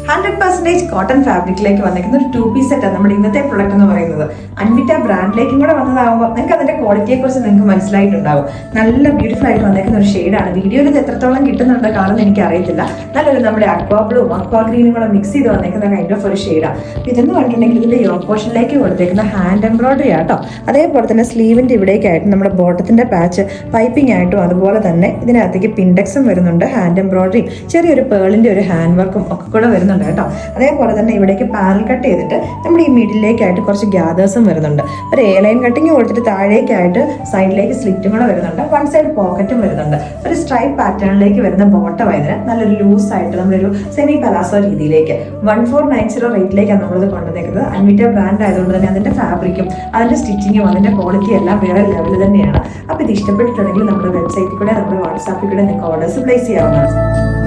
100% cotton ഫാബ്രിക്കിലേക്ക് വന്നിരിക്കുന്ന ഒരു 2-piece സെറ്റാണ് നമ്മുടെ ഇന്നത്തെ പ്രൊഡക്റ്റ് എന്ന് പറയുന്നത്. അൻവിറ്റ ബ്രാൻഡിലേക്കും കൂടെ വന്നതാകുമ്പോൾ നിങ്ങൾക്ക് അതിന്റെ ക്വാളിറ്റിയെ കുറിച്ച് നിങ്ങൾക്ക് മനസ്സിലായിട്ടുണ്ടാകും. നല്ല ബ്യൂട്ടിഫുൾ ആയിട്ട് വന്നിരിക്കുന്ന ഒരു ഷെയ്ഡാണ്. വീഡിയോയിൽ ഇത് എത്രത്തോളം കിട്ടുന്നുണ്ടോ കാണുന്ന എനിക്ക് അറിയത്തില്ല. നല്ലൊരു നമ്മുടെ അക്വാ ബ്ലൂ അക്വാ ഗ്രീനും കൂടെ മിക്സ് ചെയ്ത് വന്നിരിക്കുന്ന കൈൻഡ് ഓഫ് ഒരു ഷെയ്ഡാണ്. ഇതെന്ന് പറഞ്ഞിട്ടുണ്ടെങ്കിൽ ഇതിന്റെ യോക്ക് പോർഷനിലേക്ക് കൊടുത്തേക്കുന്ന ഹാൻഡ് എംബ്രോയിഡറി ആട്ടോ. അതേപോലെ തന്നെ സ്ലീവിന്റെ ഇവിടേക്കായിട്ട് നമ്മുടെ ബോട്ടത്തിന്റെ പാച്ച് പൈപ്പിംഗ് ആയിട്ടും അതുപോലെ തന്നെ ഇതിനകത്തേക്ക് പിൻഡെക്സും വരുന്നുണ്ട്. ഹാൻഡ് എംബ്രോയിഡറിയും ചെറിയൊരു പേളിന്റെ ഒരു ഹാൻഡ് വർക്കും ഒക്കെ കൂടെ വരുന്നുണ്ട് കേട്ടോ. അതേപോലെ തന്നെ ഇവിടേക്ക് പാനൽ കട്ട് ചെയ്തിട്ട് നമ്മുടെ ഈ മിഡിലേക്കായിട്ട് കുറച്ച് ഗ്യാദേഴ്സും വരുന്നുണ്ട്. ഒരു ലൈൻ കട്ടിങ് കൊടുത്തിട്ട് താഴേക്കായിട്ട് സൈഡിലേക്ക് സ്ലിറ്റും കൂടെ വരുന്നുണ്ട്. വൺ സൈഡ് പോക്കറ്റും വരുന്നുണ്ട്. ഒരു സ്ട്രൈപ്പ് പാറ്റേണിലേക്ക് വരുന്ന ബോട്ടം ആയതിന് നല്ലൊരു ലൂസ് ആയിട്ട് നമ്മളൊരു സെമി പലാസോ രീതിയിലേക്ക് 1490 റേറ്റിലേക്കാണ് നമ്മളിത് കൊണ്ടുവന്നേക്കുന്നത്. അൻവിറ്റ ബ്രാൻഡ് ആയതുകൊണ്ട് തന്നെ അതിന്റെ ഫാബ്രിക്കും അതിന്റെ സ്റ്റിച്ചിങ്ങും അതിന്റെ ക്വാളിറ്റിയും എല്ലാം വേറെ ലെവൽ തന്നെയാണ്. അപ്പോൾ ഇത് ഇഷ്ടപ്പെട്ടിട്ടുണ്ടെങ്കിൽ നമ്മുടെ വെബ്സൈറ്റിൽ കൂടെ നമ്മുടെ വാട്സാപ്പിൽ കൂടെ നിങ്ങൾക്ക് ഓർഡേഴ്സ് പ്ലേസ് ചെയ്യാവുന്നതാണ്.